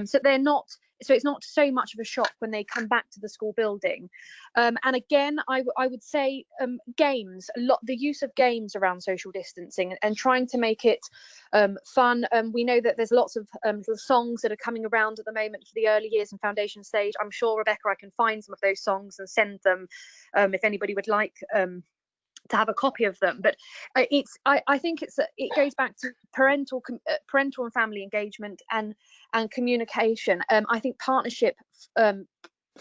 so it's not so much of a shock when they come back to the school building. And again, I would say games, the use of games around social distancing and trying to make it fun. We know that there's lots of little songs that are coming around at the moment for the early years and foundation stage. I'm sure, Rebecca, I can find some of those songs and send them if anybody would like to have a copy of them. But I think it goes back to parental and family engagement and communication. I think partnership,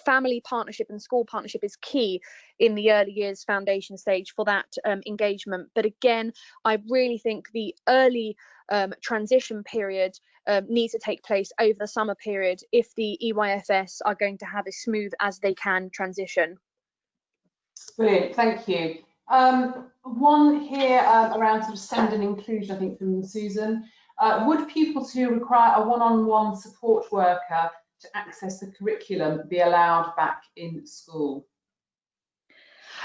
family partnership and school partnership is key in the early years foundation stage for that engagement. But again, I really think the early transition period needs to take place over the summer period if the EYFS are going to have as smooth as they can transition.
Brilliant, thank you. One here around sort of SEND and inclusion, I think from Susan. Would pupils who require a one-on-one support worker to access the curriculum be allowed back in school?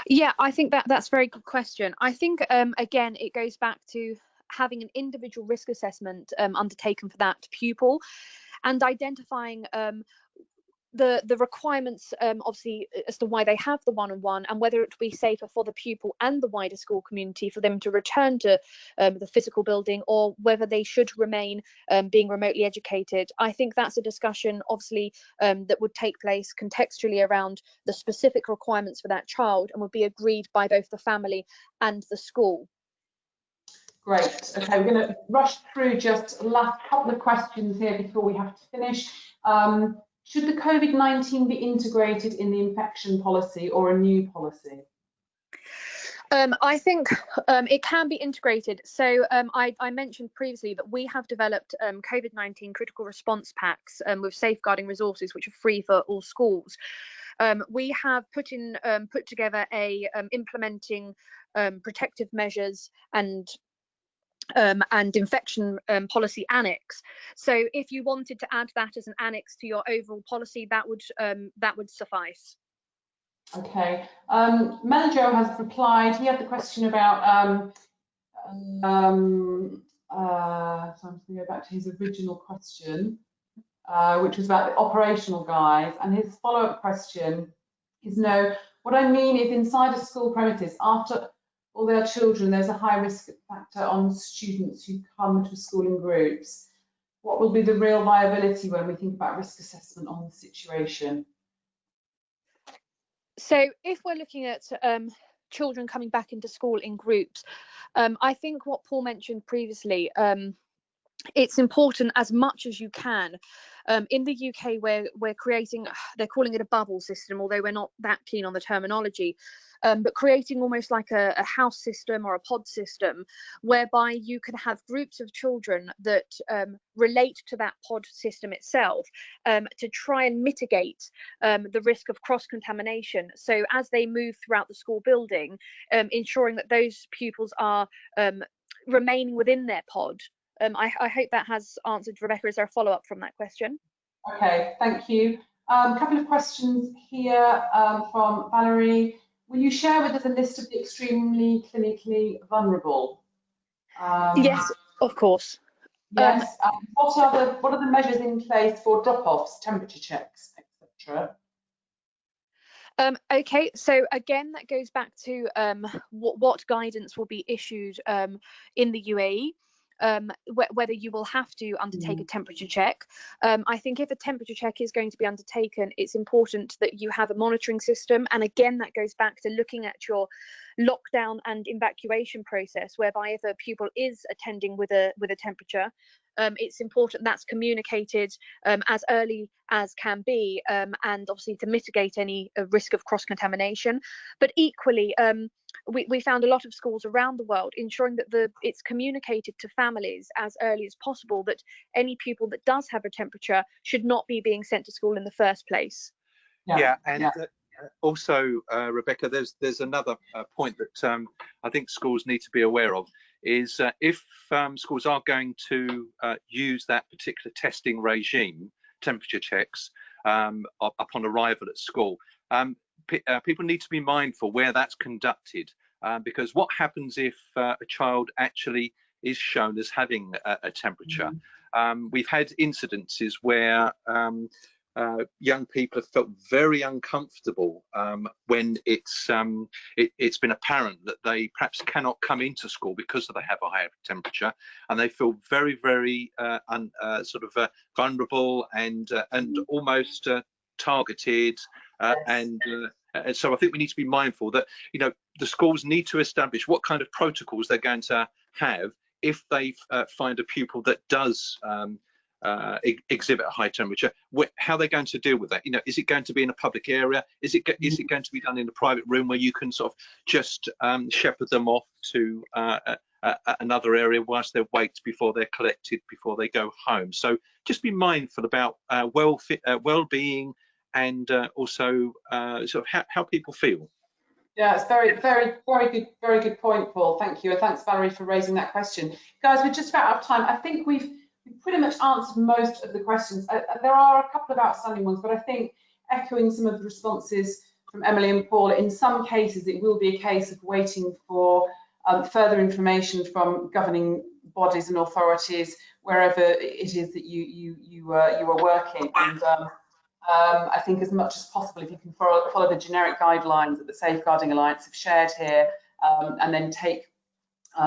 Yeah, I think that's a very good question. I think again, it goes back to having an individual risk assessment undertaken for that pupil and identifying the requirements, obviously, as to why they have the one-on-one and whether it would be safer for the pupil and the wider school community for them to return to the physical building, or whether they should remain being remotely educated. I think that's a discussion, obviously, that would take place contextually around the specific requirements for that child and would be agreed by both the family and the school.
Great. Okay, we're going to rush through just the last couple of questions here before we have to finish. Should the COVID-19 be integrated in the infection policy or a new policy?
I think it can be integrated. So I mentioned previously that we have developed COVID-19 critical response packs with safeguarding resources, which are free for all schools. We have put together a implementing protective measures and infection policy annex. So if you wanted to add that as an annex to your overall policy, that would suffice.
Okay. Manager has replied. He had the question about so I'm going to go back to his original question, which was about the operational guys, and his follow-up question is, no, what I mean is inside a school premises, after all their children, there's a high risk factor on students who come to school in groups. What will be the real viability when we think about risk assessment on the situation?
So if we're looking at children coming back into school in groups, I think what Paul mentioned previously, it's important as much as you can. In the UK, we're creating, they're calling it a bubble system, although we're not that keen on the terminology, but creating almost like a house system or a pod system, whereby you can have groups of children that relate to that pod system itself, to try and mitigate the risk of cross-contamination. So as they move throughout the school building, ensuring that those pupils are remaining within their pod. I hope that has answered. Rebecca, is there a follow-up from that question?
Okay, thank you. A couple of questions here from Valerie. Will you share with us a list of the extremely clinically vulnerable?
Yes, of course.
Yes. What are the measures in place for drop-offs, temperature checks, etc.?
Okay, so again, that goes back to what guidance will be issued in the UAE. Whether you will have to undertake a temperature check. I think if a temperature check is going to be undertaken, it's important that you have a monitoring system. And again, that goes back to looking at your lockdown and evacuation process, whereby if a pupil is attending with a temperature, it's important that's communicated as early as can be, and obviously to mitigate any risk of cross-contamination. But equally, we found a lot of schools around the world ensuring that it's communicated to families as early as possible that any pupil that does have a temperature should not be being sent to school in the first place.
Yeah, and also, Rebecca, there's another point that I think schools need to be aware of, is if schools are going to use that particular testing regime, temperature checks, upon arrival at school, people need to be mindful where that's conducted, because what happens if a child actually is shown as having a temperature? We've had incidences where young people have felt very uncomfortable when it's been apparent that they perhaps cannot come into school because they have a higher temperature, and they feel very, very vulnerable and almost targeted, and so I think we need to be mindful that, you know, the schools need to establish what kind of protocols they're going to have if they find a pupil that does exhibit a high temperature. How they're going to deal with that? You know, is it going to be in a public area? Is it going to be done in a private room where you can sort of just shepherd them off to another area whilst they wait before they're collected, before they go home? So just be mindful about well-being and also sort of how people feel.
Yeah, it's very good point, Paul. Thank you, and thanks, Valerie, for raising that question. Guys, we're just about out of time. I think we've pretty much answered most of the questions. There are a couple of outstanding ones, but I think echoing some of the responses from Emily and Paul, in some cases it will be a case of waiting for further information from governing bodies and authorities wherever it is that you are working. And I think as much as possible, if you can follow the generic guidelines that the Safeguarding Alliance have shared here, and then take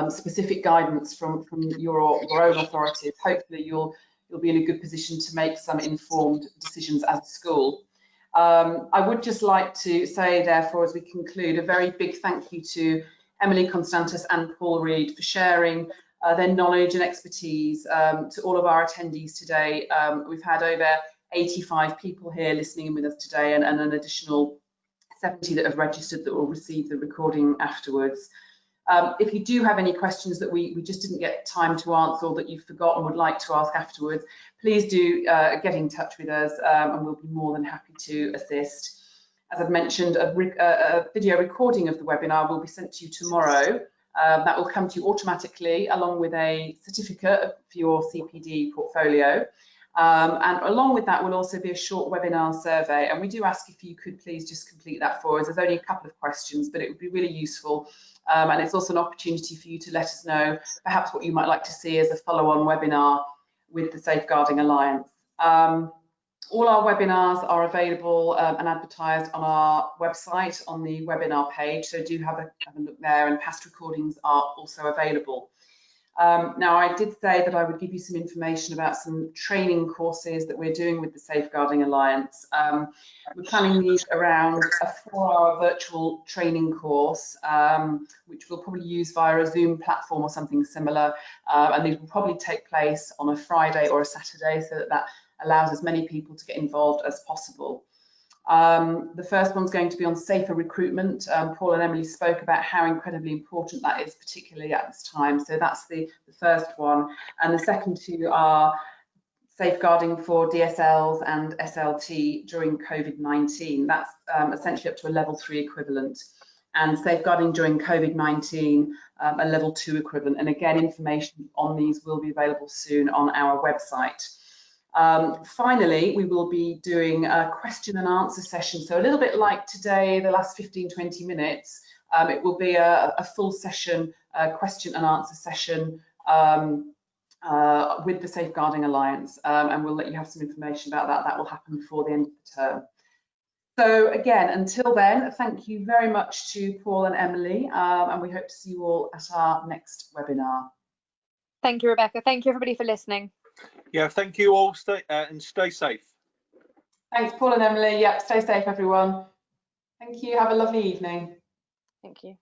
specific guidance from your own authorities, hopefully you'll be in a good position to make some informed decisions as a school. I would just like to say, therefore, as we conclude, a very big thank you to Emily Constantis and Paul Reed for sharing their knowledge and expertise. To all of our attendees today, we've had over 85 people here listening in with us today, and an additional 70 that have registered that will receive the recording afterwards. If you do have any questions that we just didn't get time to answer, or that you've forgotten would like to ask afterwards, please do get in touch with us, and we'll be more than happy to assist. As I've mentioned, a video recording of the webinar will be sent to you tomorrow. That will come to you automatically along with a certificate for your CPD portfolio. And along with that will also be a short webinar survey, and we do ask if you could please just complete that for us. There's only a couple of questions, but it would be really useful, and it's also an opportunity for you to let us know perhaps what you might like to see as a follow-on webinar with the Safeguarding Alliance. All our webinars are available and advertised on our website on the webinar page, so do have a look there, and past recordings are also available. Now, I did say that I would give you some information about some training courses that we're doing with the Safeguarding Alliance. We're planning these around a 4-hour virtual training course, which we'll probably use via a Zoom platform or something similar, and these will probably take place on a Friday or a Saturday, so that allows as many people to get involved as possible. The first one's going to be on safer recruitment. Paul and Emily spoke about how incredibly important that is, particularly at this time. So that's the first one. And the second two are safeguarding for DSLs and SLT during COVID-19. That's essentially up to a level 3 equivalent. And safeguarding during COVID-19, a level 2 equivalent. And again, information on these will be available soon on our website. Finally, we will be doing a question and answer session. So a little bit like today, the last 15-20 minutes, it will be a full session, question and answer session with the Safeguarding Alliance, and we'll let you have some information about that. That will happen before the end of the term. So again, until then, thank you very much to Paul and Emily, and we hope to see you all at our next webinar.
Thank you, Rebecca. Thank you, everybody, for listening.
Yeah, thank you all, and stay safe.
Thanks, Paul and Emily. Yep, stay safe, everyone. Thank you. Have a lovely evening.
Thank you.